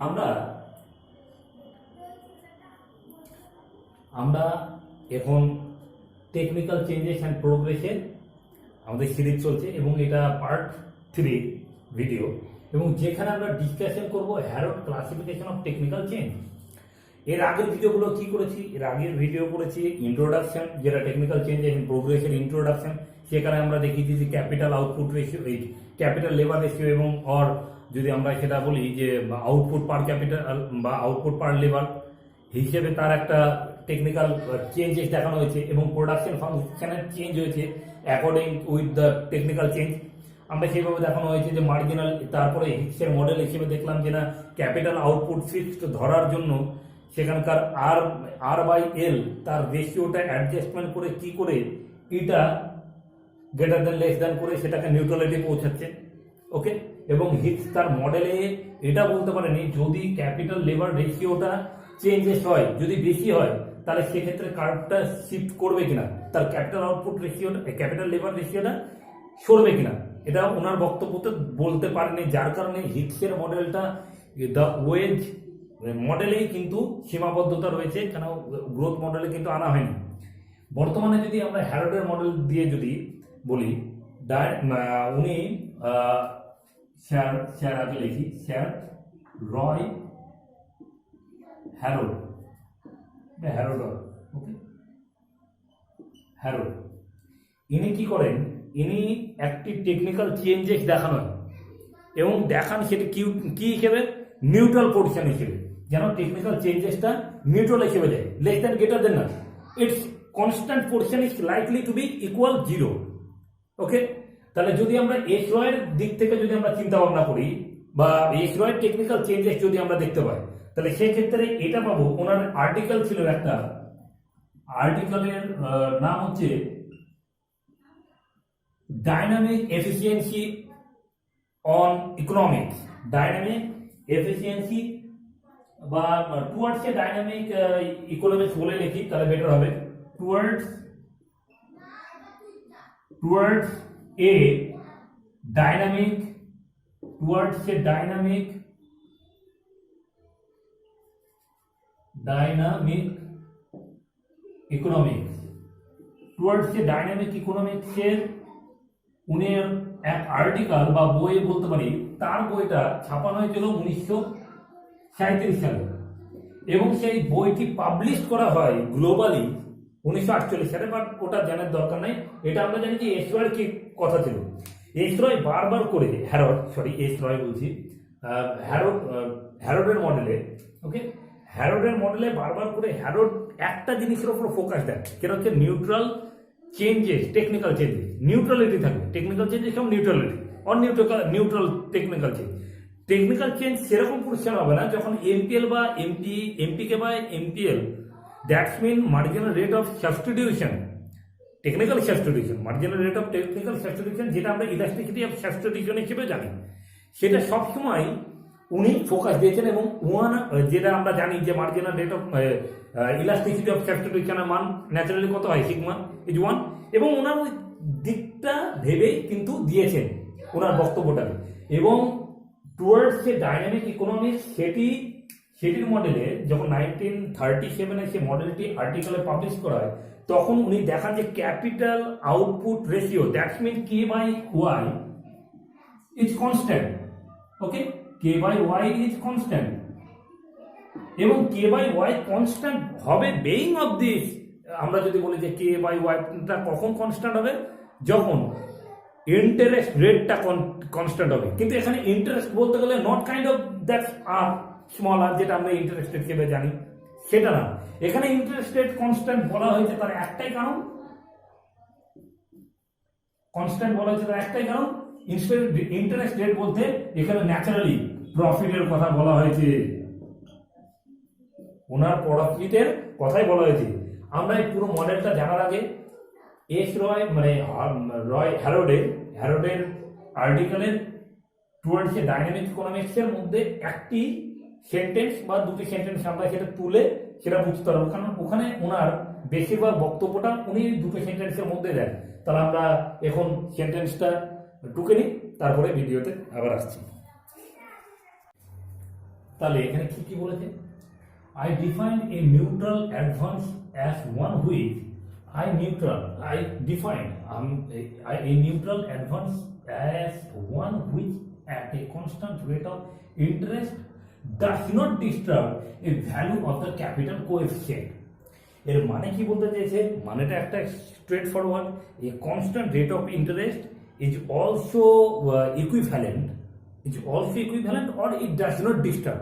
আমরা আমরা এখন টেকনিক্যাল চেঞ্জেস অ্যান্ড প্রোগ্রেসের আমাদের সিরিজ চলছে এবং এটা পার্ট 3 ভিডিও, এবং যেখানে আমরা ডিসকাশন করব হ্যারোড ক্লাসিফিকেশন অফ টেকনিক্যাল চেঞ্জ। এর আগের ভিডিওগুলো কি করেছি? এর আগের ভিডিও করেছি ইন্ট্রোডাকশন, যেটা টেকনিক্যাল চেঞ্জ অ্যান্ড প্রোগ্রেসের ইন্ট্রোডাকশন। সেখানে আমরা দেখিয়েছি যে ক্যাপিটাল আউটপুট রেশিও, এই ক্যাপিটাল লেবার রেশিও এবং অর যদি আমরা সেটা বলি যে আউটপুট পার ক্যাপিটাল বা আউটপুট পার লেবার হিসেবে তার একটা টেকনিক্যাল চেঞ্জেস দেখানো হয়েছে এবং প্রোডাকশন ফাংশনের চেঞ্জ হয়েছে according with the technical change. আমরা সেইভাবে দেখানো হয়েছে যে মার্জিনাল, তারপরে হিক্সের মডেল হিসেবে দেখলাম যে না ক্যাপিটাল আউটপুট ফিক্সড ধরার জন্য সেখানকার আর বাই এল তার রেশিওটা অ্যাডজাস্টমেন্ট করে কি করে এটা গ্রেটার দেন লেস দেন করে সেটাকে নিউট্রালিটি পৌঁছাচ্ছে। ওকে, এবং হিক্স তার মডেলে এটা বলতে পারেনি যদি ক্যাপিটাল লেবার রেশিওটা চেঞ্জেস হয়, যদি বেশি হয় তাহলে সেক্ষেত্রে কার্ভটা শিফট করবে কিনা, তার ক্যাপিটাল আউটপুট রেশিওটা ক্যাপিটাল লেবার রেশিওটা সরবে কিনা, এটা ওনার বক্তব্যতে বলতে পারেনি। যার কারণে হিক্সের মডেলটা দ্য ওয়েজ মডেলেই কিন্তু সীমাবদ্ধতা রয়েছে, কেন গ্রোথ মডেলে কিন্তু আনা হয়নি। বর্তমানে যদি আমরা হ্যারোডের মডেল দিয়ে যদি বলি, উনি স্যার আগে লিখি, স্যার রয় হ্যারোড, হ্যারোড, ওকে, হ্যারোড ইনি কি করেন? ইনি একটি টেকনিক্যাল চেঞ্জেস দেখানো এবং দেখান সেটা কি হিসেবে, নিউট্রাল পজিশন হিসেবে, যেন টেকনিক্যাল চেঞ্জেসটা নিউট্রাল হিসেবে যায়, লেস দ্যান গ্রেটার দেন না, it's constant position is likely to be equal 0। Okay, তাহলে যদি আমরা এস রয়ের দিক থেকে যদি আমরা চিন্তা ভাবনা করি বা এস রয়ের টেকনিক্যাল চেঞ্জেস যদি আমরা দেখতে পাই, তাহলে সেক্ষেত্রে এটা পাবো, ওনার আর্টিকেল ছিল একটা, আর্টিকেলের নাম হচ্ছে dynamic efficiency on economics, dynamic efficiency বা টুয়ার্ডস এ ডাইনামিক ইকোনমিক্স বলে লিখি তাহলে বেটার হবে, towards a dynamic economics, towards a dynamic ইকোনমিক্সের উনি এক আর্টিকেল বা বই বলতে পারি, তার বইটা ছাপানো হয়েছিল 1937 সালে এবং সেই বইটি পাবলিশ করা হয় গ্লোবালি 1948 সালে। বাট ওটা জানার দরকার নাই, এটা আমরা জানি যে এস রয়ের কি কথা ছিল। এস রয় বারবার করে হ্যারোডের মডেলে, ওকে, হ্যারোডের মডেলে বারবার করে হ্যারোড একটা জিনিসের উপর ফোকাস দেয়, সেটা হচ্ছে neutral changes, technical changes, neutrality থাকবে, টেকনিক্যাল চেঞ্জেস এবং neutrality, neutral technical change. Technical change সেরকম পরিষ্কার হবে না যখন এমপিএল বা এমপিকে বা MPL, that's mean marginal rate of substitution, technical substitution, marginal rate of technical substitution, যেটা আমরা ইলাস্টিসিটি অফ সাবস্টিটিউশন হিসেবে জানি, সেটা সবসময় উনি ফোকাস দিয়েছেন। এবং যেটা আমরা জানি যে marginal rate of elasticity of সাবস্টিটিউশনের মান ন্যাচারালি কত হয়, সিগমা ইজ 1, এবং ওনার ওই দিকটা ভেবেই কিন্তু দিয়েছেন ওনার বক্তব্যটাকে। এবং টুয়ার্ডস এ ডাইনামিক ইকোনমিক্স সেটির মডেলে যখন 1937 সে মডেলটি আর্টিকেলে পাবলিশ করা হয়, তখন উনি দেখান যে capital output ratio, that's mean K by Y is constant. Okay, K by Y is constant, এবং কে বাই ওয়াই কনস্ট্যান্ট হবে বেইং অফ দিস। আমরা যদি বলি যে কে বাই ওয়াইটা কখন কনস্ট্যান্ট হবে, যখন ইন্টারেস্ট রেটটা কনস্ট্যান্ট হবে। কিন্তু এখানে ইন্টারেস্ট বলতে গেলে not kind of that's r small r, যেটা আমরা ইন্টারেস্ট রেট হিসেবে জানি, সেটা না। এখানে ইন্টারেস্ট রেট কনস্ট্যান্ট বলা হয়েছে তার একটাই কারণ, ইন্টারেস্ট রেট বলতে এখানে ন্যাচারালি প্রফিটের কথা বলা হয়েছে, ওনার প্রফিটের কথাই বলা হয়েছে। আমরা এই পুরো মডেলটা জানার আগে এস রয় মানে হ্যারোডের আর্টিকেলের টুয়ার্ডস এ ডাইনামিক ইকোনমিক্সের মধ্যে একটি সেন্টেন্স বা দুটি সেন্টেন্স আমরা সেটা তুলে সেটা বুঝতে পারবো, কারণ ওখানে ওনার বেশিরভাগ বক্তব্যটা উনি দুটো সেন্টেন্সের মধ্যে দেন। তাহলে আমরা এখন সেন্টেন্সটা টুকে নিই, তারপরে ভিডিওতে আবার আসছি। তাহলে এখানে কি কি বলেছে, I define a neutral advance as one which I define a neutral advance as one which at a constant rate of interest does not disturb a value of the capital coefficient. এর মানে কি বলতে চাইছে, মানেটা একটা straight forward, a constant rate of interest is also equivalent or it does not disturb,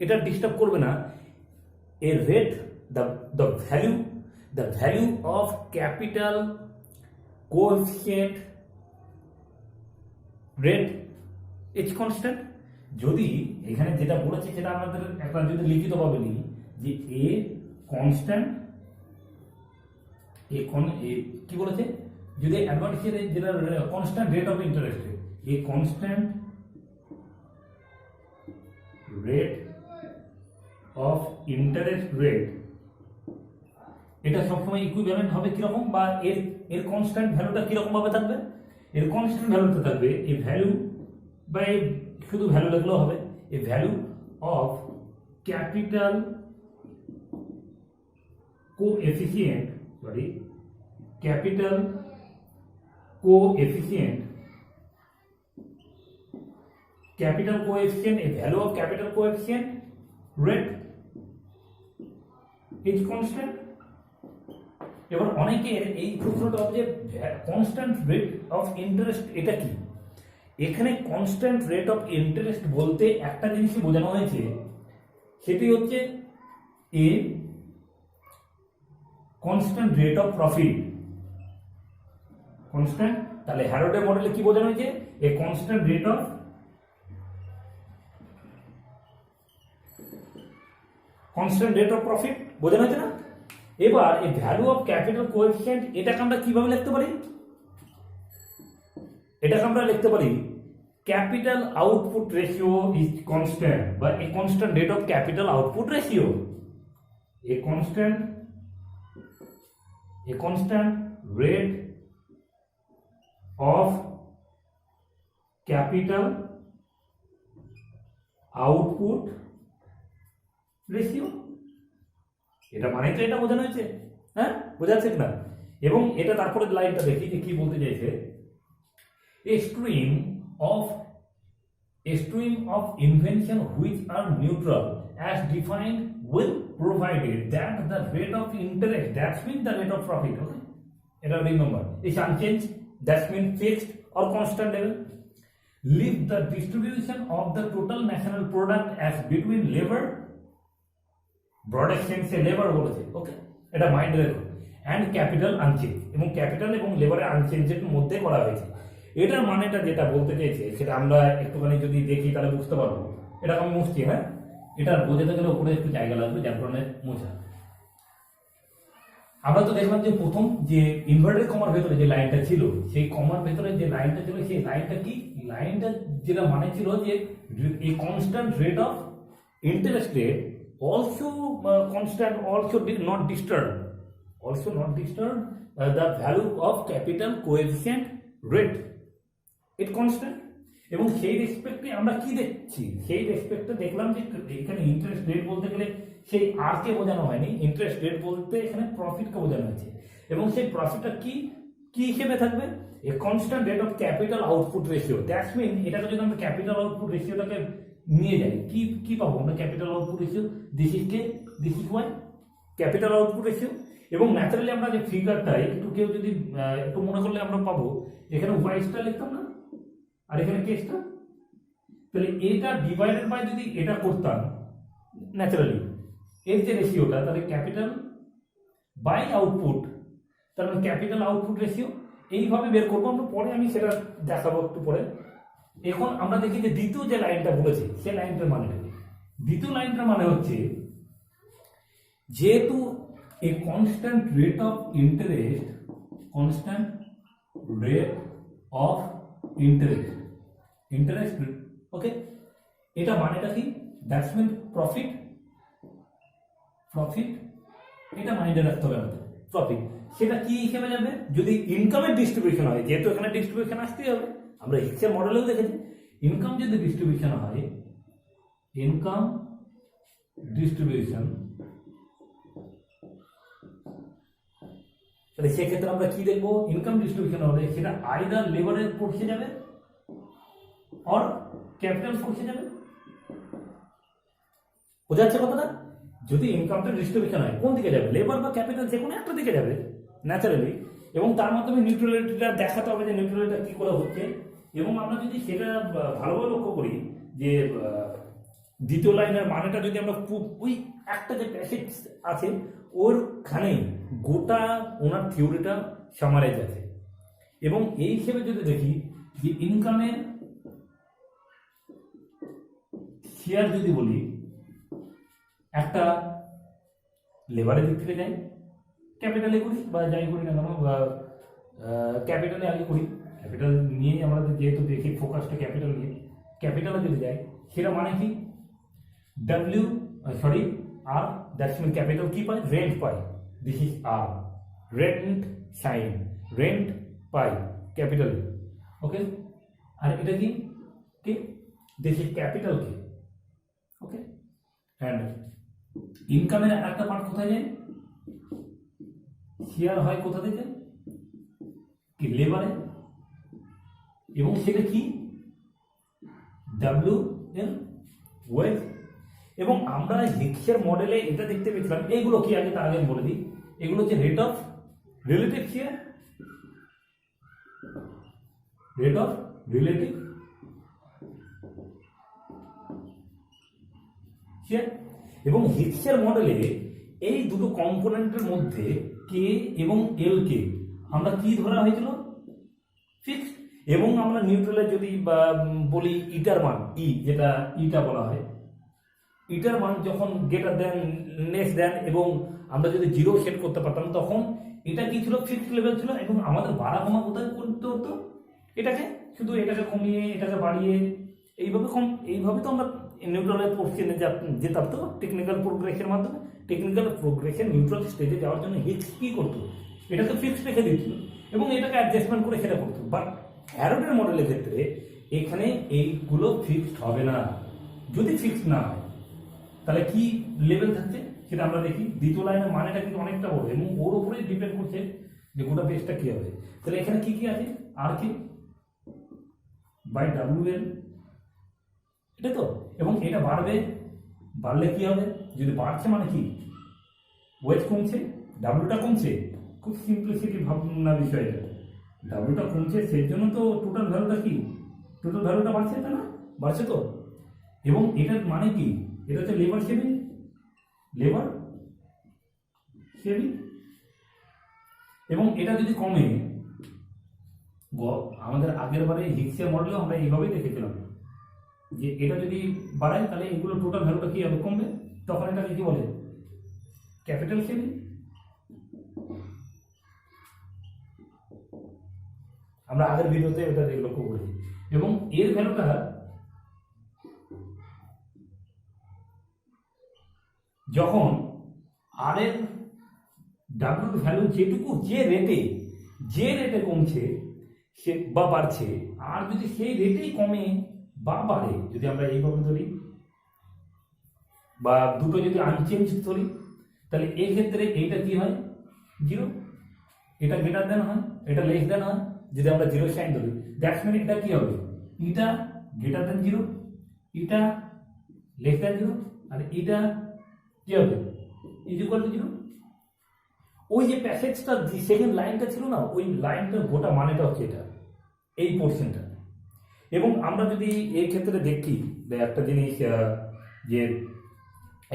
এটা disturb করবে না a rate the value of capital coefficient rate is constant. যদি এখানে যেটা বলেছে সেটা আমাদের একটা যদি লিখিত ভাবে নিই যে a constant কি বলেছে, যদি অ্যাডভান্সের যেটা constant rate of interest, a constant rate of interest rate, এটা সবসময় ইকুইভ্যালেন্ট হবে কিরকম, বা এর কনস্ট্যান্ট ভ্যালুটা কিরকম ভাবে থাকবে, এর কনস্ট্যান্ট ভ্যালুটা থাকবে এই ভ্যালু বা শুধু ভ্যালু লিখলেও হবে, এই value of capital coefficient a value of capital coefficient rate is constant. এবার অনেকের এই প্রশ্নটা হবে যে কনস্ট্যান্ট রেট অফ ইন্টারেস্ট এটা কি, এখানে কনস্ট্যান্ট রেট অফ ইন্টারেস্ট বলতে একটা জিনিসই বোঝানো হয়েছে, সেটি হচ্ছে এ constant rate of profit constant. তাহলে হ্যারোডের মডেলে কি বোঝানো হয়েছে, এ কনস্ট্যান্ট রেট অফ প্রফিট বোঝানো হয়েছে না। এবার এই ভ্যালু অফ ক্যাপিটাল কোএফিসিয়েন্ট এটাকে আমরা কিভাবে লিখতে পারি, এটাকে আমরা লিখতে পারি capital output ratio is constant বা a constant rate of capital output ratio, a constant rate of capital output ratio, এটা মানে তো এটা বোঝানো হয়েছে, হ্যাঁ বোঝা যাচ্ছে না। এবং এটা তারপরে লাইনটা দেখি যে কি বলতে চাইছে, a stream of invention which are neutral as defined will provided that the rate of interest, that means the rate of profit, okay, এটা remember, is unchanged, that means fixed or constant level. Leave the distribution of the total national product as between labor, broad sense labor বলেছে, ওকে এটা mind রেখো, and capital unchanged, এবং capital এবং লেবারের আনচেঞ্জের মধ্যে করা হয়েছে। এটার মানেটা যেটা বলতে চাইছে সেটা আমরা একটুখানি যদি দেখি তাহলে বুঝতে পারবো। এটা আমি মুছছি, হ্যাঁ এটা বোঝাতে গেলে উপরে একটু জায়গা লাগবে, যার কারণে মোছা। আমরা তো দেখলাম যে প্রথম যে ইনভার্টেড কমার ভেতরে যে লাইনটা ছিল, সেই কমার ভেতরে যে লাইনটা ছিল সেই লাইনটা কি, লাইনটা যেটা মানে ছিল যে এই constant rate of interest rate also constant, also not disturb the value of capital coefficient rate, it constant। এবং সেই রেসপেক্টে আমরা কি দেখছি, সেই রেসপেক্টে দেখলাম যে এখানে ইন্টারেস্ট রেট বলতে গেলে সেই আর কে বোঝানো হয়নি, ইন্টারেস্ট রেট বলতে এখানে প্রফিটকে বোঝানো হয়েছে। এবং সেই প্রফিটটা কি হিসেবে থাকবে, a constant rate of capital output ratio, that's mean এটাকে যদি আমরা ক্যাপিটাল আউটপুট রেশিওটাকে নিয়ে যাই কি পাবো আমরা, capital output ratio, this is Y capital output ratio. এবং ন্যাচারালি আমরা যে ফিগারটাই একটু কেউ যদি একটু মনে করলে আমরা পাবো, এখানে ওয়াইসটা লিখতাম না আর এখানে কেসটা, তাহলে এটা ডিভাইডেড বাই যদি এটা করতাম ন্যাচারালি এর যে রেশিওটা, তাহলে ক্যাপিটাল বাই আউটপুট, তার মানে ক্যাপিটাল আউটপুট রেশিও এইভাবে বের করবো আমরা, পরে আমি সেটা দেখাবো একটু পরে। এখন আমরা দেখি যে দ্বিতীয় যে লাইনটা বলেছে সেই লাইনটার মানে, দ্বিতীয় লাইনটার মানে হচ্ছে যেহেতু এ কনস্ট্যান্ট রেট অফ ইন্টারেস্ট ওকে, এটা মানেটা কি, দ্যাটস মিন প্রফিট, এটা মাইন্ডে রাখতে হবে আমাদের। প্রফিট সেটা কি হিসেবে যাবে, যদি ইনকামের ডিস্ট্রিবিউশন হয়, যেহেতু এখানে ডিস্ট্রিবিউশন আসতেই হবে, আমরা হিক্সের মডেলেও দেখেছি ইনকাম যদি ডিস্ট্রিবিউশন হয়, ইনকাম ডিস্ট্রিবিউশন, তাহলে সেক্ষেত্রে আমরা কি দেখবো, ইনকাম ডিস্ট্রিবিউশন হলে সেটা আইদার লেবারের ফোর্সে যাবে অর ক্যাপিটাল ফোর্সে যাবে। বোঝা যাচ্ছে কথাটা? যদি ইনকামটা ডিস্ট্রিবিউশন হয় কোন দিকে যাবে, লেবার বা ক্যাপিটাল, যে কোনো একটা দিকে যাবে ন্যাচারালি, এবং তার মাধ্যমে নিউট্রালিটিটা দেখাতে হবে যে নিউট্রালিটিটা কি করে হচ্ছে। এবং আমরা যদি সেটা ভালোভাবে লক্ষ্য করি যে দ্বিতীয় লাইনের মানেটা যদি আমরা ওই একটা যে প্যাসেজ আছে ওরখানেই গোটা ওনার থিওরিটা সামারাইজ আছে। এবং এই হিসেবে যদি দেখি যে ইনকামের শেয়ার যদি বলি, একটা লেবারের দিক থেকে যাই, ক্যাপিটালে করি বা যাই করি না কেন, বা ক্যাপিটালে আগে করি, ক্যাপিটাল নিয়েই আমরা যেহেতু দেখি ফোকাসটা ক্যাপিটাল নিয়ে, ক্যাপিটালে যদি যাই সেটা মানে কি আর দ্যাটস মিন ক্যাপিটাল কি পাই, রেন্ট পাই, this is r, rent sign, rent পাই ক্যাপিটালে, ওকে। আর এটা কি কি দিস ইজ ক্যাপিটাল কি, ওকে। অ্যান্ড ইনকামের একটা পার্ট কোথায় যায়, শেয়ার হয় কোথা থেকে, কি লেবারে, এবং সেটা কি ডাব্লিউ এর ওয়েজ। এবং আমরা হিক্সের মডেলে এটা দেখতে পেয়েছিলাম, এইগুলো কি আগে তার আগে বলে দিই, এগুলো হচ্ছে rate of relative share, rate of relative share. এবং হিক্সের মডেলে এই দুটো কম্পোনেন্টের মধ্যে কে এবং এল কে আমরা কি ধরা হয়েছিল, ফিক্সড। এবং আমরা নিউট্রালে যদি বলি ইটার মান, ই যেটা ইটা বলা হয়, ইটার মান যখন গ্রেটার দেন লেস দেন, এবং আমরা যদি জিরো সেট করতে পারতাম তখন এটা কি ছিল, ফিক্সড লেভেল ছিল। এবং আমাদের বাড়া কমা কোথায় করতে হতো, এটাকে শুধু এটাকে কমিয়ে এটাকে বাড়িয়ে এইভাবে তো আমরা নিউট্রালের পোর্শনে যেতাম। তো টেকনিক্যাল প্রোগ্রেসের মাধ্যমে, টেকনিক্যাল প্রোগ্রেশন নিউট্রাল স্টেজে যাওয়ার জন্য হিক্স কি করতো, এটাকে ফিক্সড রেখে দিচ্ছিল এবং এটাকে অ্যাডজাস্টমেন্ট করে সেটা করতো। বাট হ্যারোডের মডেলের ক্ষেত্রে এখানে এইগুলো ফিক্সড হবে না। যদি ফিক্সড না হয় তাহলে কি লেভেল থাকছে সেটা আমরা দেখি। দ্বিতীয় লাইনের মানেটা কিন্তু অনেকটা বড় এবং ওর উপরেই ডিপেন্ড করছে যে গোটা পেজটা কি হবে। তাহলে এখানে কি কি আছে, আর কি বাই ডাব্লিউ এল, এটা তো। এবং এটা বাড়লে কি হবে, যদি বাড়ছে মানে কি ওয়েজ কমছে, ডাব্লিউটা কমছে, খুব সিম্পলিসিটি ভাবনা বিষয়টা, ডাব্লিউটা কমছে সেই জন্য তো টোটাল ভ্যালুটা কি, টোটাল ভ্যালুটা বাড়ছে, তাই না, বাড়ছে তো। এবং এটার মানে কি, এটা হচ্ছে লেবার সেভিং, এবং এটা যদি কমে, আমাদের আগের বারে হিক্সের মডেলেও আমরা এইভাবেই দেখেছিলাম যে এটা যদি বাড়ায় তাহলে এগুলো টোটাল ভ্যালুটা কি হবে, কমবে। তখন এটাকে কি বলে, ক্যাপিটাল সেভিং। আমরা আগের ভিডিওতে এটা লক্ষ্য করেছি। এবং এর ভ্যালুটা যখন আর এর ডাব্লিউর ভ্যালু যেটুকু যে রেটে কমছে সে বা বাড়ছে, আর যদি সেই রেটেই কমে বা বাড়ে, যদি আমরা এইভাবে ধরি বা দুটো যদি আনচেঞ্জ ধরি, তাহলে এই ক্ষেত্রে এইটা কি হয়, জিরো, এটা গ্রেটার দেন হয়, এটা লেস দেন হয়। যদি আমরা জিরো সাইন ধরি, দ্যাটস মিন এটা কি হবে, এটা গ্রেটার দেন জিরো, এটা লেস দেন জিরো, আর এটা কি হবে, ইজ ইকুয়াল টু জিরো। ওই যে প্যাসেজটা সেকেন্ড লাইনটা ছিল না, ওই লাইনটার গোটা মানেটা হচ্ছে এটা, এই পোর্শনটা। এবং আমরা যদি এই ক্ষেত্রে দেখি একটা জিনিস, যে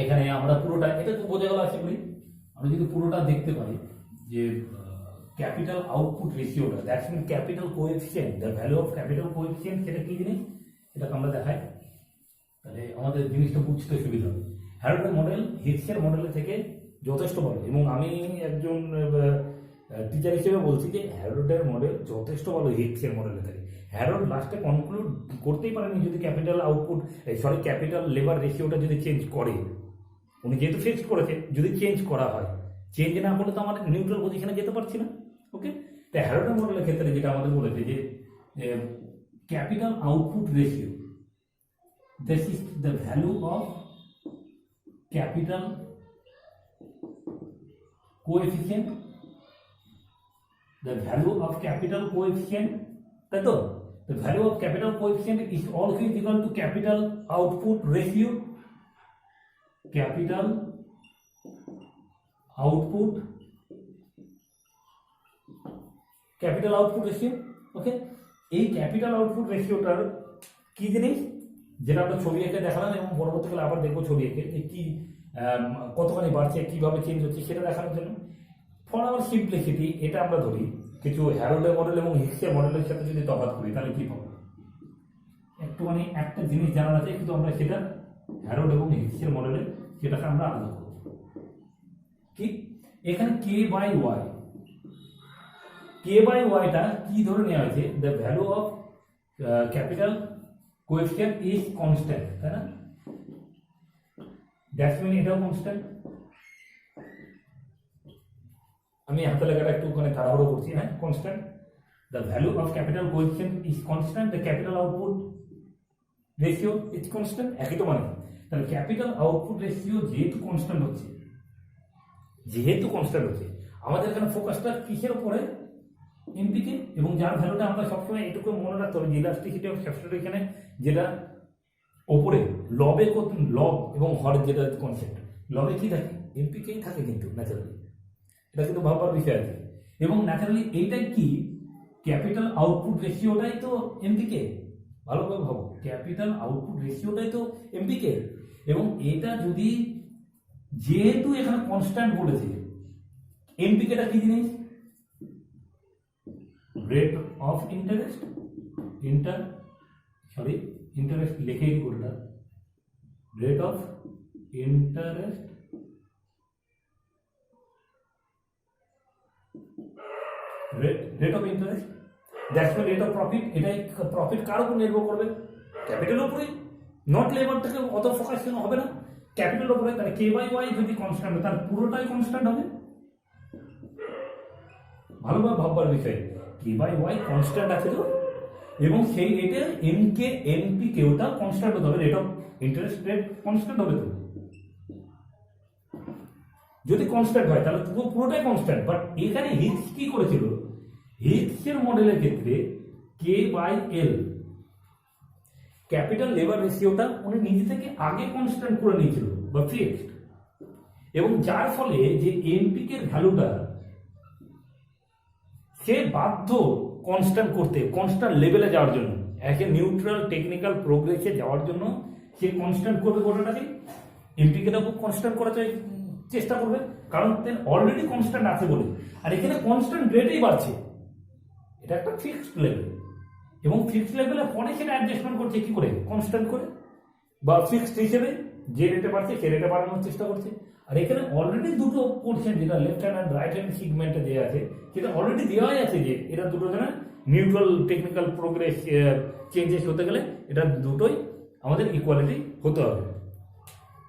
এখানে আমরা পুরোটা, এটা তো বোঝা গেল আশা করি, আমরা যদি পুরোটা দেখতে পারি যে ক্যাপিটাল আউটপুট রেশিওটা, that's mean capital coefficient, the value of capital coefficient, সেটা কি জিনিস, এটাকে আমরা দেখাই, তাহলে আমাদের জিনিসটা বুঝতে সুবিধা হবে। হ্যারোডের মডেল হিক্সের মডেলের থেকে যথেষ্ট ভালো, এবং আমি একজন টিচার হিসেবে বলছি যে হ্যারোডের মডেল যথেষ্ট ভালো হিক্সের মডেলের থেকে। হ্যারোড লাস্টে কনক্লুড করতেই পারেনি যদি ক্যাপিটাল আউটপুট ক্যাপিটাল লেবার রেশিওটা যদি চেঞ্জ করে, উনি যেহেতু ফিক্সড করেছে, যদি চেঞ্জ করা হয়, চেঞ্জ না করলে তো আমাদের নিউট্রাল পজিশনে যেতে পারছি না, ওকে। তাই হ্যারোডের মডেলের ক্ষেত্রে যেটা আমাদের বলেছে যে capital output ratio, this is the value of capital coefficient, the value of capital coefficient, তাই তো the value of capital coefficient is also equal to capital output ratio, capital output ratio, ওকে। এই ক্যাপিটাল আউটপুট রেশিওটার কি জিনিস, যেটা আমরা ছবি এঁকে দেখালাম এবং পরবর্তীকালে আবার দেখবো ছবি এঁকে যে কি কতখানি বাড়ছে, কিভাবে চেঞ্জ হচ্ছে সেটা দেখানোর জন্য। ফর আওয়ার সিম্পলিসিটি এটা আমরা ধরি কিছু হ্যারোল্ডের মডেল এবং হিক্সের মডেলের সাথে যদি তফাৎ করি তাহলে কি পাবো, একটুখানি একটা জিনিস জানার আছে, কিন্তু আমরা সেটা হ্যারোল্ড এবং হিক্সের মডেলে সেটাকে আমরা আলাদা করব। কি এখানে কে বাই ওয়াইটা কি ধরে নেওয়া হয়েছে, the value of capital coefficient is constant, তাই না? দ্যাটস মিন এটাও কনস্ট্যান্ট। আমি হাতে লেখাটা একটুখানি তাড়াহুড়ো করছি, হ্যাঁ, constant. The value of capital coefficient is constant, the capital output ratio is constant, একই তো মানে। তাহলে ক্যাপিটাল আউটপুট রেশিও যেহেতু কনস্ট্যান্ট হচ্ছে, আমাদের এখানে ফোকাসটা কিসের উপরে, এমপিকে, এবং যার ভ্যালুটা আমরা সবসময় এটুকু মনে রাখতে হবে যে ইলাস্টিসিটি অফ স্যাচুরেশনে যেটা ওপরে লবে লব এবং হরের যেটা কনসেপ্ট, লবে কি থাকে, এমপিকেই থাকে কিন্তু ন্যাচারালি, এটা কিন্তু ভাববার বিষয় আছে। এবং ন্যাচারালি এইটাই কি, ক্যাপিটাল আউটপুট রেশিওটাই তো এমপিকে, ভালোভাবে ভাবো, ক্যাপিটাল আউটপুট রেশিওটাই তো এমপিকে। এবং এটা যদি যেহেতু এখানে কনস্ট্যান্ট বলেছে, এমপিকেটা কি জিনিস, রেট অফ ইন্টারেস্ট, ইন্টারেস্ট লিখেই কোনটা, rate of interest, rate of interest, that's mean rate of profit. এটাই প্রফিট কার উপর নির্ভর করবে, ক্যাপিটালের উপরে, নট লেবার থেকে অত ফোকাস হবে না, ক্যাপিটালের উপরে। তাহলে কে বাই ওয়াই যদি কনস্ট্যান্ট হয় তাহলে পুরোটাই কনস্ট্যান্ট হবে। ভালোভাবে ভাববার বিষয়, কে বাই ওয়াই কনস্ট্যান্ট আছে তো, এবং সেই রেটে এমপি ওটা কনস্ট্যান্ট হতে হবে, rate of interest rate constant হবে তো। যদি কনস্ট্যান্ট হয় তাহলে পুরোটাই কনস্ট্যান্ট। বাট এখানে হিক্স কি করেছিল, হিক্সের মডেলের ক্ষেত্রে কে বাই এল ক্যাপিটাল লেবার রেশিওটা উনি নিজে থেকে আগে কনস্ট্যান্ট করে নিয়েছিল বা ফিক্সড, এবং যার ফলে যে এমপিকে ভ্যালুটা সে বাধ্য কনস্ট্যান্ট করতে, কনস্ট্যান্ট লেভেলে যাওয়ার জন্য, একে নিউট্রাল টেকনিক্যাল প্রোগ্রেসে যাওয়ার জন্য সে কনস্ট্যান্ট করবে গোটাটাকে, এমপিকেটা খুব কনস্ট্যান্ট করার চেষ্টা করবে, কারণ অলরেডি কনস্ট্যান্ট আছে বলে। আর এখানে কনস্ট্যান্ট রেটেই বাড়ছে, এটা একটা ফিক্সড লেভেল, এবং ফিক্সড লেভেলে পরে সেটা অ্যাডজাস্টমেন্ট করছে কি করে, কনস্ট্যান্ট করে বা ফিক্সড হিসেবে যে রেটে বাড়ছে সে রেটে বাড়ানোর চেষ্টা করছে। আর এখানে অলরেডি দুটো পোর্শন, যেটা left hand and right hand সিগমেন্টে দেওয়া আছে, সেটা অলরেডি দেওয়াই আছে যে এটা দুটো যেন নিউট্রাল টেকনিক্যাল প্রোগ্রেস চেঞ্জেস হতে গেলে এটা দুটোই আমাদের ইকুয়ালিটি হতে হবে।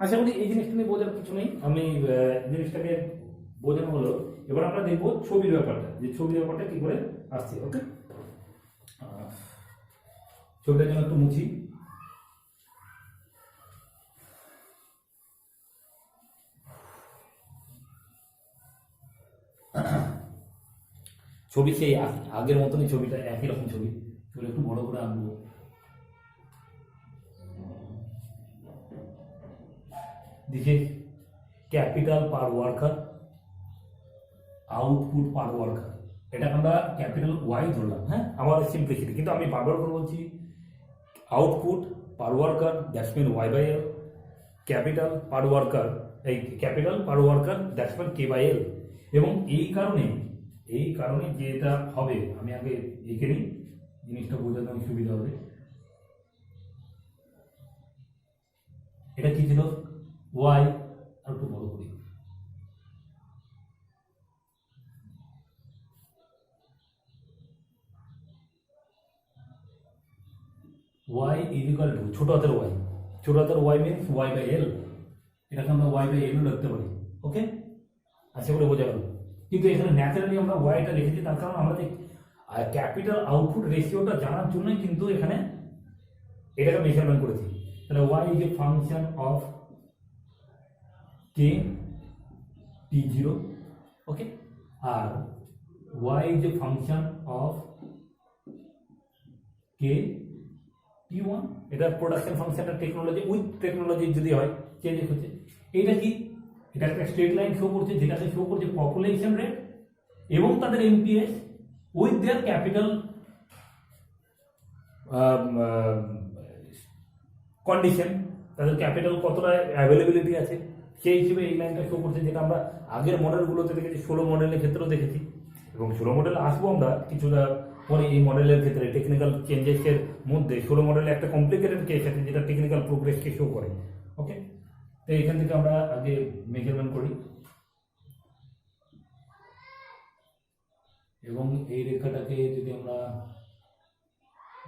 আশা করি এই জিনিসটা নিয়ে বোঝার কিছু নেই, আমি জিনিসটাকে বোঝানো হলো। এবার আমরা দেখবো ছবির ব্যাপারটা, যে ছবির ব্যাপারটা কি করে আসছে। ওকে, ছবিটার জন্য একটু মুছি। ছবি সেই আগের মতনই, ছবিটা একই রকম ছবি, ছবিটা একটু বড় করে আনবো। দিকে capital per worker, output per worker, এটাকে আমরা ক্যাপিটাল ওয়াই ধরলাম, হ্যাঁ, আমার সিম্পলিসিটি। কিন্তু আমি বারবার করে বলছি output per worker, that's mean Y by L, capital per worker, এই capital per worker that's mean K by L. এবং এই কারণে যেটা হবে, আমি আগে এঁকে নিই, জিনিসটা বোঝাতে অনেক সুবিধা হবে। এটা কি ছিল, ওয়াই, আর একটু বড় করি, ওয়াই ইজ ইকুয়াল টু ছোট হাতের Y means Y by L, এটাকে আমরা ওয়াই বাই এলও লিখতে পারি। ওকে, আশা করে বোঝা গেল। কিন্তু এখানে ন্যাচারালি আমরা ওয়াইটা লিখেছি, তার কারণ আমাদের ক্যাপিটাল আউটপুট রেশিওটা জানার জন্যই কিন্তু এখানে এটাকে মেজারমেন্ট করেছি। তাহলে Y is a function of K T zero, okay, আর Y is a function of K T one. এটা প্রোডাকশন ফাংশনটা টেকনোলজি উইথ টেকনোলজি যদি হয় চেঞ্জ হচ্ছে। এইটা কি, এটা একটা স্ট্রেট লাইন শো করছে যেটাতে শো করছে পপুলেশন রেট এবং তাদের amps with their capital condition, তাদের ক্যাপিটাল কতটা অ্যাভেলেবিলিটি আছে সেই হিসেবে এই লাইনটা শো করছে, যেটা আমরা আগের মডেলগুলোতে দেখেছি, 16 মডেলের ক্ষেত্রেও দেখেছি এবং 16 মডেল আসবো আমরা কিছুটা পরে। এই মডেলের ক্ষেত্রে টেকনিক্যাল চেঞ্জেসের মধ্যে 16 মডেলে একটা কমপ্লিকেটেড কেস আছে যেটা টেকনিক্যাল প্রোগ্রেসকে শো করে, ওকে। তো এখান থেকে আমরা আগে মেজারমেন্ট করি এবং এই রেখাটাকে যদি আমরা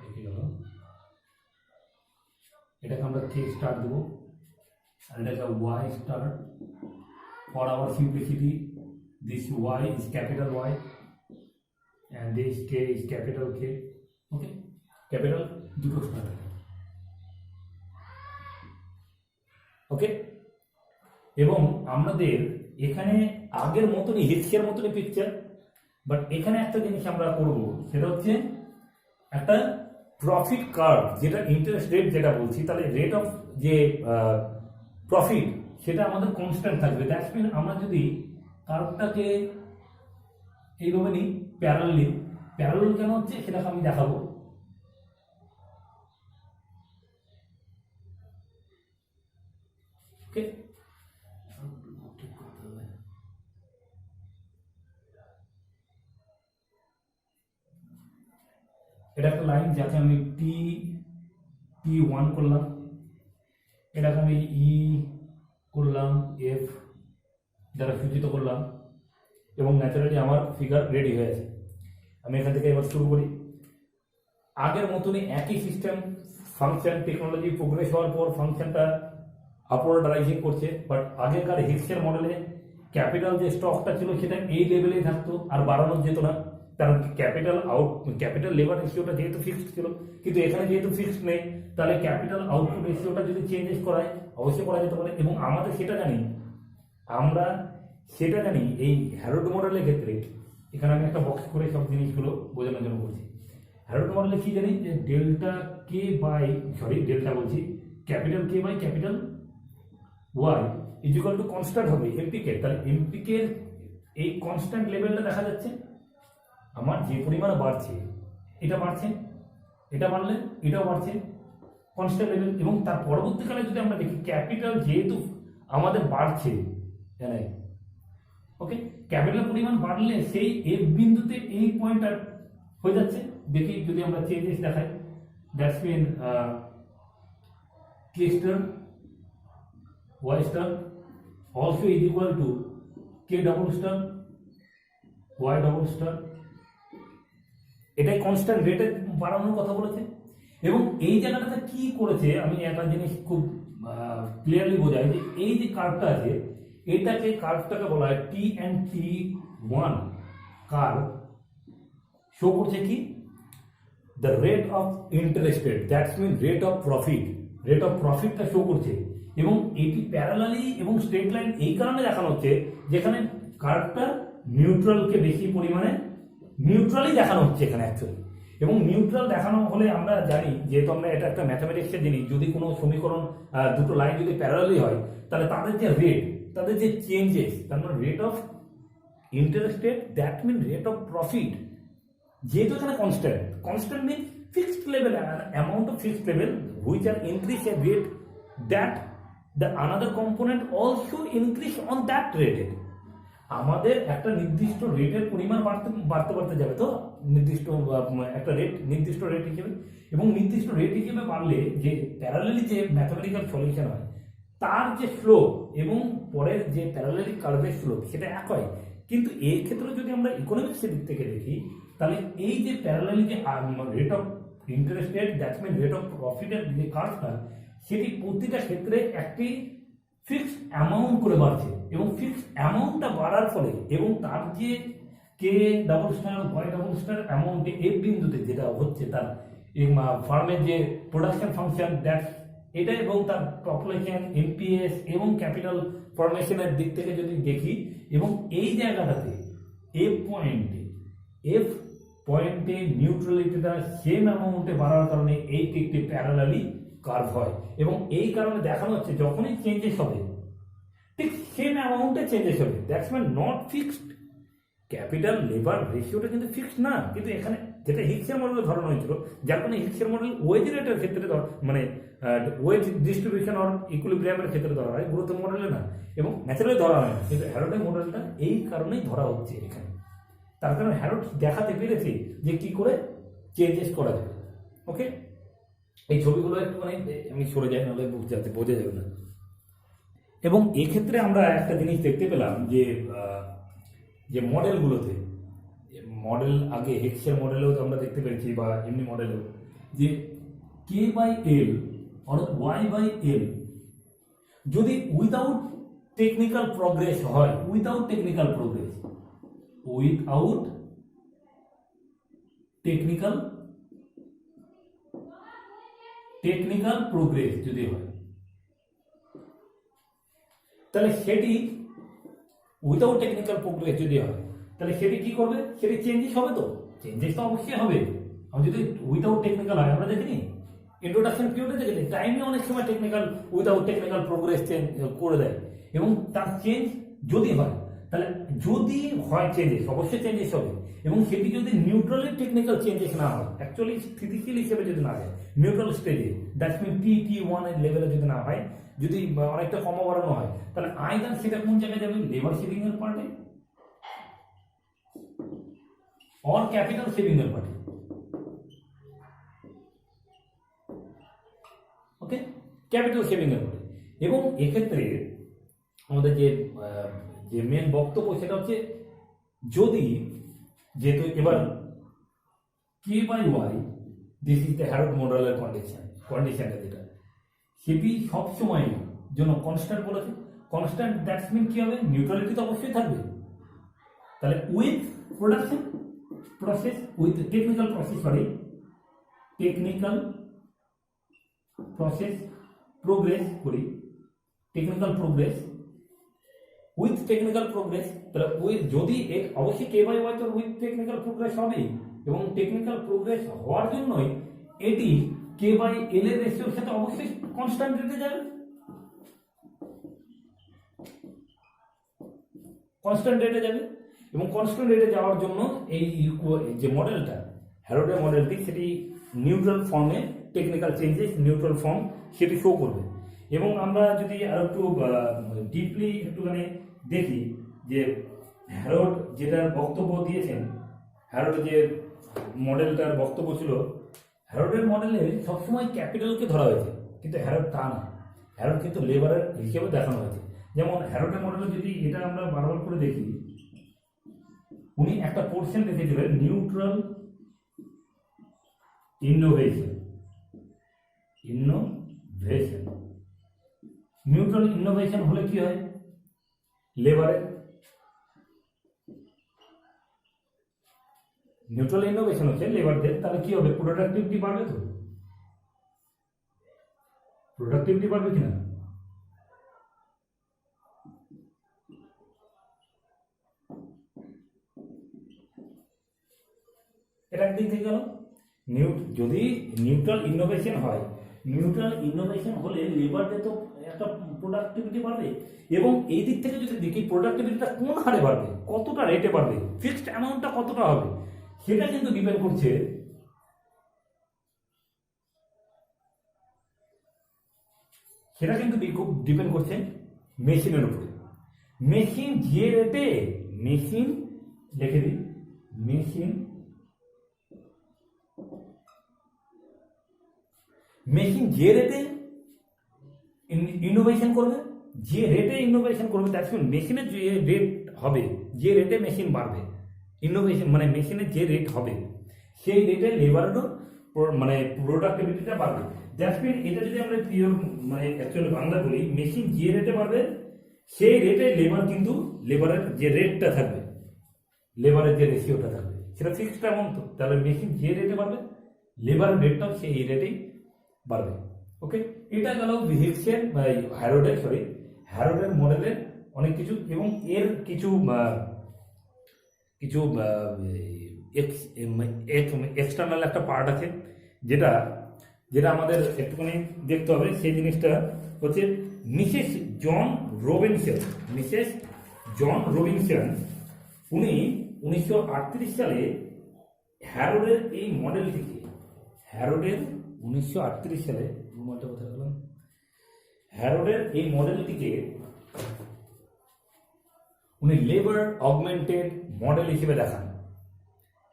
দেখি গেল, এটাকে আমরা কে স্টার দেবো আর এটাকে Y star. For our simplicity this Y is capital Y and this k is capital K, okay, capital দুটো স্টার থাকে, ওকে। এবং আমাদের এখানে আগের মতনই হিটসের মতনই পিকচার, বাট এখানে একটা জিনিস আমরা করব, সেটা হচ্ছে একটা প্রফিট কার্ভ, যেটা ইন্টারেস্ট রেট যেটা বলছি, তাহলে রেট অফ যে প্রফিট সেটা আমাদের কনস্ট্যান্ট থাকবে। দ্যাটস মিন আমরা যদি কার্ভটাকে এইভাবে নিই প্যারালালি, প্যারালাল কেন হচ্ছে সেটাকে আমি দেখাবো। ওকে, এটা একটা লাইন যাকে আমি টি ওয়ান করলাম, এটাকে আমি ই করলাম এফ দ্বারা সূচিত করলাম এবং ন্যাচারালি আমার ফিগার রেডি হয়ে আছে। আমি এখান থেকে এবার শুরু করি। আগের মতনই একই সিস্টেম, ফাংশন টেকনোলজি প্রোগ্রেস হওয়ার পর ফাংশনটা আপওয়ার্ড রাইজিং করছে, বাট আগেকার হিক্সের মডেলে ক্যাপিটাল যে স্টকটা ছিল সেটা এই লেভেলেই থাকতো আর বাড়ানো যেত না, কারণ ক্যাপিটাল লেবার রেশিওটা যেহেতু ফিক্সড ছিল, কিন্তু এখানে যেহেতু ফিক্সড নেই, তাহলে ক্যাপিটাল আউটপুট রেশিওটা যদি চেঞ্জেস করায় অবশ্যই করা যেতে পারে। এবং আমাদের সেটা জানি, আমরা সেটা জানি এই হ্যারোড মডেলের ক্ষেত্রে, এখানে আমি একটা বক্স করে সব জিনিসগুলো বোঝানোর জন্য করছি। হ্যারোড মডেলে কি জানি যে capital K by capital Y is equal to constant হবে এমপিকে। তাহলে এমপিকে এই কনস্ট্যান্ট লেভেলটা দেখা যাচ্ছে, আমার যে পরিমাণে বাড়ছে, এটা বাড়ছে, এটা বাড়লে এটাও বাড়ছে, কনস্ট্যান্ট লেভেল। এবং তার পরবর্তীকালে যদি আমরা দেখি ক্যাপিটাল যেহেতু আমাদের বাড়ছে, জানাই, ওকে, ক্যাপিটাল পরিমাণ বাড়লে সেই এফ বিন্দুতে এই পয়েন্টটা হয়ে যাচ্ছে। দেখি যদি আমরা চেঞ্জেস দেখাই, that's mean K star Y star also is equal to K double star Y double star. এটাই কনস্ট্যান্ট রেটে বাড়ানোর কথা বলেছে। এবং এই জায়গাটাতে কি করেছে, আমি একটা জিনিস খুব ক্লিয়ারলি বোঝাই যে এই যে কার্ভটা আছে, কার্ভটাকে বলা হয় T and T one curve. Show করছে কি, the rate of interest rate, that's mean rate of প্রফিটটা শো করছে। এবং এটি প্যারালালি এবং স্ট্রেট লাইন এই কারণে দেখানো হচ্ছে যেখানে কার্ভটা নিউট্রালকে বেশি পরিমাণে নিউট্রালই দেখানো হচ্ছে এখানে অ্যাকচুয়ালি। এবং নিউট্রাল দেখানো হলে আমরা জানি, যেহেতু আমরা এটা একটা ম্যাথামেটিক্সের জিনিস, যদি কোনো সমীকরণ দুটো লাইন যদি প্যারালালি হয়, তাহলে তাদের যে রেট, তাদের যে চেঞ্জেস, তার মানে rate of interest rate, that mean rate of profit, যেহেতু এখানে constant mean fixed level, amount of fixed level which are increase a rate that the another component also increase on that রেটে। আমাদের একটা নির্দিষ্ট রেটের পরিমাণ বাড়তে যাবে, তো নির্দিষ্ট একটা রেট, নির্দিষ্ট রেট হিসেবে, এবং নির্দিষ্ট রেট হিসেবে বাড়লে যে প্যারালালি যে ম্যাথমেটিক্যাল সলিউশন হয় তার যে স্লোপ এবং পরের যে প্যারালালি কার্ভের স্লোপ সেটা এক হয়। কিন্তু এই ক্ষেত্রে যদি আমরা ইকোনমিক্সের দিক থেকে দেখি, তাহলে এই যে প্যারালালি যে rate of interest rate, that's mean rate of প্রফিটের যে কার্ভটা, সেটি প্রতিটা ক্ষেত্রে একটি ফিক্সড অ্যামাউন্ট করে বাড়ছে। এবং ফিক্সড অ্যামাউন্টটা বাড়ার ফলে এবং তার যে K double star Y double star অ্যামাউন্টে এফ বিন্দুতে যেটা হচ্ছে, তার ফার্মের যে প্রোডাকশন ফাংশন, দ্যাটস এটা এবং তার পপুলেশন, এনপিএস এবং ক্যাপিটাল ফরমেশনের দিক থেকে যদি দেখি, এবং এই জায়গাটাতে এফ পয়েন্টে নিউট্রালিটিটা সেম অ্যামাউন্টে বাড়ার কারণে এইটি একটি প্যারালালি কার্ভ হয়, এবং এই কারণে দেখানো হচ্ছে যখনই চেঞ্জেস হবে ঠিক সেম অ্যামাউন্টে চেঞ্জেস হবে। That's mean not fixed. Capital labour রেশিওটা কিন্তু ফিক্সড না, কিন্তু এখানে যেটা হিক্সের মডেলে ধরানো হয়েছিল, যার কারণে হিক্সের মডেল ওয়েজ রেটের ক্ষেত্রে মানে ওয়েজ ডিস্ট্রিবিউশন অর ইকুইলিব্রিয়ামের ক্ষেত্রে ধরা হয়, গুরুত্ব মডেলে না, এবং ন্যাচারালি ধরা হয় না। কিন্তু হ্যারোডের মডেলটা এই কারণেই ধরা হচ্ছে এখানে, তার কারণে হ্যারোড দেখাতে পেরেছে যে কি করে চেঞ্জেস করা যাবে। ওকে, এই ছবিগুলো একটু মানে আমি সরে যাই, নাহলে যাতে বোঝা যাবে না। এবং এক্ষেত্রে আমরা একটা জিনিস দেখতে পেলাম যে মডেলগুলোতে, মডেল আগে হেক্সের মডেলেও আমরা দেখতে পেরেছি বা এমনি মডেলেও, যে k/l অর y/l যদি উইদাউট টেকনিক্যাল প্রোগ্রেস হয়, উইদাউট টেকনিক্যাল প্রোগ্রেস যদি হয়, তাহলে সেটি উইদাউট টেকনিক্যাল প্রোগ্রেস যদি হয়, তাহলে সেটি কি করবে? সেটি চেঞ্জেস হবে, তো চেঞ্জেস তো অবশ্যই হবে। আমি যদি উইদাউট টেকনিক্যাল হয়, আমরা দেখিনি ইন্ট্রোডাকশন পিরিয়ডে দেখেছি, টাইমে অনেক সময় উইদাউট টেকনিক্যাল প্রোগ্রেস চেঞ্জ করে দেয়, এবং তার চেঞ্জ যদি হয়, তাহলে যদি হয় চেঞ্জেস, অবশ্যই চেঞ্জেস হবে, এবং সেটি যদি নিউট্রালি টেকনিক্যাল চেঞ্জেস না হয়, অ্যাকচুয়ালি স্থিতিশীল হিসেবে যদি না হয়, নিউট্রাল স্টেজে, দ্যাটস মিন T1 এর লেভেলে যদি না হয়, যদি অনেকটা কমা বাড়ানো হয়, তাহলে আইদার সেটা কোন জায়গায় যাবে? লেবার সেভিং এর পার্টে অর ক্যাপিটাল সেভিং এর পার্টে। ওকে, ক্যাপিটাল সেভিং এর পার্টে। এবং এক্ষেত্রে আমাদের যে মেন বক্তব্য সেটা হচ্ছে, যদি যেহেতু এবার k/y দিস ইজ দ্য হ্যারোড মডেলের কন্ডিশনটা যেটা, সেটি সবসময় জন্য কনস্ট্যান্ট বলেছে। কনস্ট্যান্ট দ্যাটস মিন কি হবে? নিউট্রালিটি তো অবশ্যই থাকবে। তাহলে with production process, with technical process progress করি, উইথ টেকনিক্যাল প্রোগ্রেস, তাহলে যদি অবশ্যই k/y তো উইথ টেকনিক্যাল প্রোগ্রেস হবেই, এবং টেকনিক্যাল প্রোগ্রেস হওয়ার জন্যই এটি k/l এর রেশিওর সাথে অবশ্যই কনস্ট্যান্ট রেটে যাবে, এবং কনস্ট্যান্ট রেটে যাওয়ার জন্য এই যে মডেলটা, হ্যারোডের মডেলটি, সেটি নিউট্রাল ফর্মে টেকনিক্যাল চেঞ্জেস, নিউট্রাল ফর্ম সেটি শো করবে। এবং আমরা যদি আরো একটু ডিপলি একটুখানি দেখি যে হ্যারোড যেটা বক্তব্য দিয়েছেন, হ্যারোডের যে মডেলটার বক্তব্য ছিল, হ্যারোডের মডেলে সবসময় ক্যাপিটালকে ধরা হয়েছে, কিন্তু হ্যারোড তা না, হ্যারোড কিন্তু লেবারের হিসেবে দেখানো হয়েছে। যেমন হ্যারোডের মডেলে যদি এটা আমরা বারবার করে দেখি, উনি একটা পোর্শন রেখেছিলেন নিউট্রাল ইনোভেশন। নিউট্রাল ইনোভেশন হলে কি হয়? লেবারের নিউট্রাল ইনোভেশন হচ্ছে লেবারদের, তাহলে কি হবে? প্রোডাক্টিভিটি বাড়বে, তো প্রোডাক্টিভিটি বাড়বে কিনা? এটা একদিক থেকে গেল। যদি নিউট্রাল ইনোভেশন হয়, নিউট্রাল ইনোভেশন হলে লেবারদের তো একটা প্রোডাক্টিভিটি বাড়বে, এবং এই দিক থেকে যদি দেখি প্রোডাক্টিভিটিটা কোন হারে বাড়বে, কতটা রেটে বাড়বে, ফিক্সড অ্যামাউন্টটা কতটা হবে, সেটা কিন্তু ডিপেন্ড করছে মেশিনের উপরে। মেশিন যে রেটে, মেশিন লিখে দিই, মেশিন যে রেটে ইনোভেশন করবে, দ্যাটস মিন মেশিনের যে রেট হবে, যে রেটে মেশিন বাড়বে, ইনোভেশন মানে মেশিনের যে রেট হবে, সেই রেটে লেবারেরও মানে প্রোডাক্টিভিটিটা বাড়বে। দ্যাটস মিন এটা যদি আমরা পিওর মানে অ্যাকচুয়ালি বাংলা বলি, মেশিন যে রেটে বাড়বে সেই রেটে লেবার কিন্তু লেবারের যে রেটটা থাকবে, লেবারের যে রেশিওটা থাকবে, সেটা ফিক্সড অ্যামাউন্ট। তো তাহলে মেশিন যে রেটে বাড়বে, লেবারের রেটটাও সেই রেটেই বাড়বে। ওকে, এটা গেল ভিহিক্সের হ্যারোডের হ্যারোডের মডেলের অনেক কিছু, এবং এর কিছু কিছু এক্সটার্নাল একটা পার্ট আছে যেটা যেটা আমাদের একটুখানি দেখতে হবে। সেই জিনিসটা হচ্ছে মিসেস জন রবিনসন উনি 1938 সালে হ্যারোডের এই মডেলটিকে, হ্যারোডের 1938 সালে রুমালটা কোথায় গেলাম, হ্যারোডের এই মডেলটিকে উনি লেবার অগমেন্টেড মডেল হিসেবে দেখান।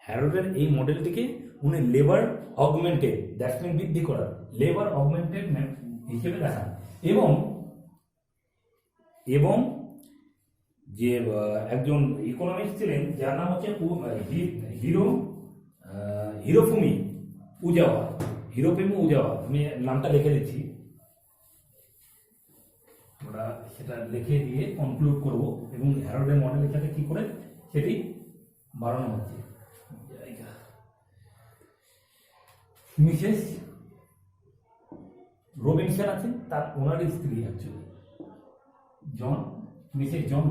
হ্যারোডের এই মডেলটিকে উনি লেবার অগমেন্টেড, দ্যাটস মিন বৃদ্ধি করা, লেবার অগমেন্টেড হিসেবে দেখান। এবং যে একজন ইকোনমিস্ট ছিলেন যার নাম হচ্ছে হিরোফুমি উজাওয়া, আমি নামটা লিখে দিচ্ছি, আমরা সেটা লিখে দিয়ে কনক্লুড করব এবং হ্যারোডের মডেলের সাথে কি করে সেটি বাড়ানো হচ্ছে। মিসেস রবিনসন আছেন, তার ওনারই স্ত্রী অ্যাকচুয়ালি মিসেস জন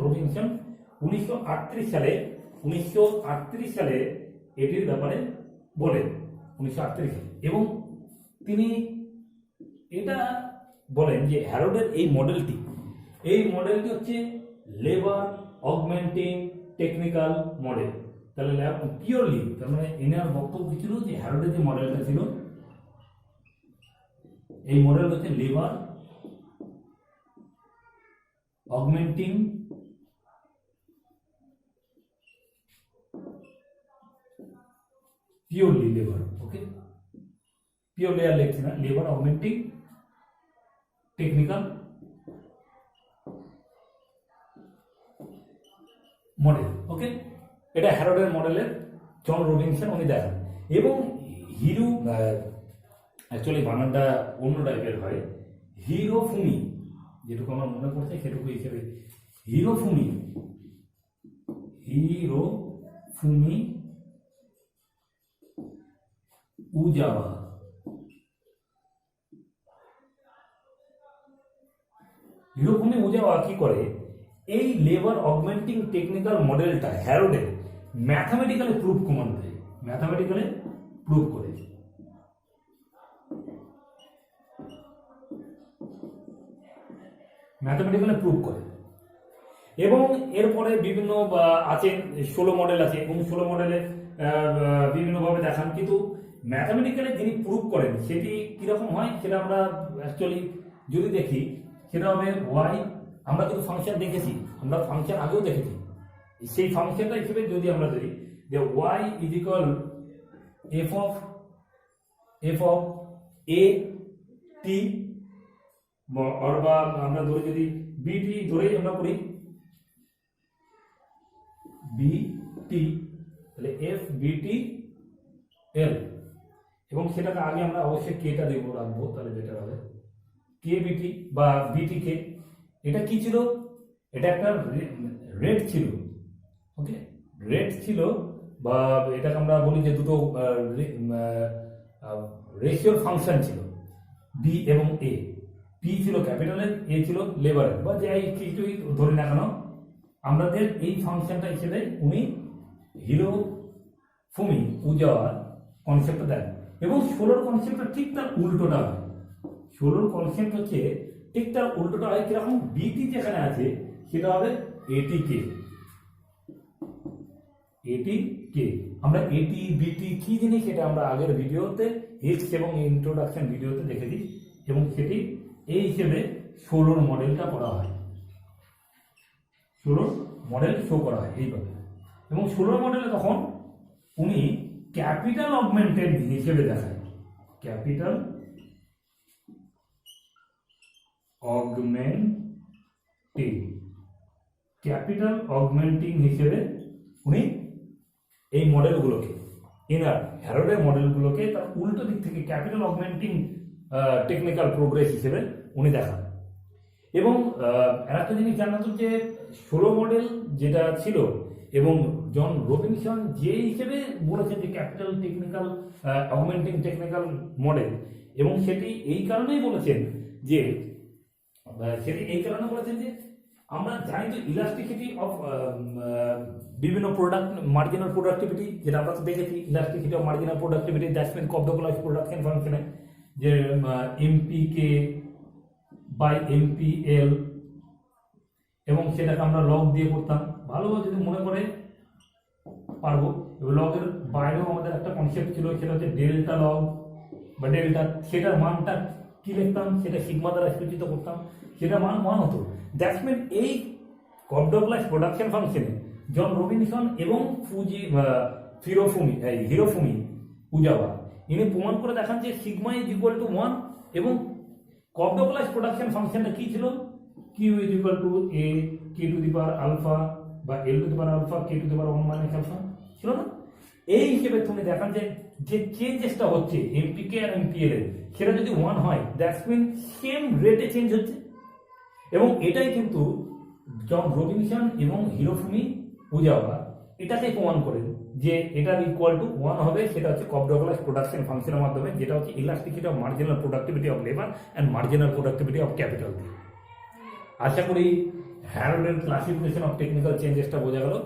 রবিনসন 1938 সালে এটির ব্যাপারে বলেন, 1938 সালে। এবং তিনি এটা বলেন যে হ্যারোডের এই মডেলটি হচ্ছে লেবার অগমেন্টিং টেকনিক্যাল মডেল। তাহলে পিওরলি, তার মানে এনার বক্তব্য ছিল যে হ্যারোডের যে মডেলটা ছিল, এই মডেল হচ্ছে লেবার অগমেন্টিং পিওরলি লেবার, ওকে, পিওরলি আর লিখছি না, লেবার অগমেন্টিং টেকনিক্যাল মডেল, ওকে। এটা হ্যারোডের মডেলের জন রবিনসন উনি দেখান। এবং অ্যাকচুয়ালি বানানটা অন্য টাইপের হয়, হিরোফুমি, যেটুকু আমার মনে পড়ছে সেটুকু হিসেবে হিরোফুমি উজাওয়া কি করে, এই লেবার অগমেন্টিং টেকনিক্যাল মডেলটা হ্যারোডের ম্যাথামেটিক্যালি প্রুভ করে। এবং এরপরে বিভিন্ন আছে 16 মডেল আছে, এবং 16 মডেলে বিভিন্নভাবে দেখান, কিন্তু ম্যাথামেটিক্যালি যিনি প্রুভ করেন সেটি কিরকম হয় সেটা আমরা অ্যাকচুয়ালি যদি দেখি সেটা হবে ওয়াই। আমরা কিন্তু ফাংশন দেখেছি, আমরা ফাংশন আগেও দেখেছি, সেই ফাংশনটা হিসেবে যদি আমরা ধরি যে Y is equal F of A T, বা আমরা ধরে যদি বিটি ধরেই আমরা করি বিটি, তাহলে এফ বিটি এল, এবং সেটাকে আগে আমরা অবশ্যই কেটা রাখবো, তাহলে বেটার হবে কে বিটি বা বিটি কে। এটা কি ছিল, এটা একটা রেট ছিল, ওকে, রেট ছিল, বা এটাকে আমরা বলি যে দুটো রেশিওর ফাংশন ছিল, বি এবং এ। পি ছিল ক্যাপিটালের, এ ছিল লেবারের, বা যাই কিছুই ধরি না কেন, আমাদের এই ফাংশনটা হিসেবে উনি হিরোফুমি উজাওয়ার কনসেপ্টটা দেন। এবং 16 কনসেপ্টটা ঠিক তার উল্টোটা হয়, 16 কনসেপ্ট হচ্ছে ঠিক তার উল্টোটা হয়। কিরকম, বিটি যেখানে আছে সেটা হবে এটি কে। আমরা এটি বিটি কি জিনিস সেটা আমরা আগের ভিডিওতে হিক্স এবং ইন্ট্রোডাকশন ভিডিওতে দেখেছি, এবং সেটি এই হিসেবে 16 মডেলটা করা হয়, 16 মডেল শো করা হয় এইভাবে। এবং 16 মডেলে তখন উনি ক্যাপিটাল অগমেন্টেড হিসেবে দেখায়, ক্যাপিটাল অগমেন্টিং হিসেবে উনি এই মডেলগুলোকে, হ্যারোডের মডেলগুলোকে তার উল্টো দিক থেকে ক্যাপিটাল অগমেন্টিং টেকনিক্যাল প্রোগ্রেস হিসেবে উনি দেখান। এবং একটা জিনিস জানা তো যে 16 মডেল যেটা ছিল এবং জন রবিনসন যে হিসেবে বলেছেন যে capital technical augmenting technical model, এবং সেটি এই কারণেই বলেছেন যে আমরা জানি যে ইলাস্টিসিটি অফ বিভিন্ন প্রোডাক্ট মার্জিনাল প্রোডাক্টিভিটি, যেটা আমরা তো দেখেছি elasticity of marginal productivity that's mean Cobb Douglas production ফাংশনে যে এমপিকে বাই এমপিএল, এবং সেটাকে আমরা লগ দিয়ে করতাম। ভালোভাবে যদি মনে করে পারবো। লগের বাইরেও আমাদের একটা কনসেপ্ট ছিল, সেটা হচ্ছে ডেল্টা লগ বা ডেল্টা, সেটার মানটা কি লিখতাম, সেটা সিগমা দ্বারা সূচিত করতাম, সেটা মান হতো। দ্যাটস মিন এই কপডোকোলাস প্রোডাকশন ফাংশনে জন রবিনসন এবং হিরোফুমি উজাওয়া ইনি প্রমাণ করে দেখান যে সিগমা ইজ ইকুয়াল টু 1, এবং কপডোকোলাস প্রোডাকশন ফাংশনটা কি ছিল, Q is equal to A K to the power alpha বা L to the power alpha K to the power 1 minus alpha ছিল না। এই হিসেবে তুমি দেখান যে চেঞ্জেসটা হচ্ছে এমপিকে আর এমপিএল এর, সেটা যদি 1 হয় দ্যাটস মিন সেম রেটে চেঞ্জ হচ্ছে, এবং এটাই কিন্তু জন রবিনসন এবং হিরোফুমি উজাওয়া এটাকে প্রমাণ করেন যে এটার ইকুয়াল টু 1 হবে। সেটা হচ্ছে কপডোকোলাস প্রোডাকশন ফাংশনের মাধ্যমে, যেটা হচ্ছে elasticity of marginal productivity of labour and marginal productivity of capital. আশা করি হ্যারোডের ক্লাসিফিকেশন অফ টেকনিক্যাল চেঞ্জেসটা বোঝা গেল।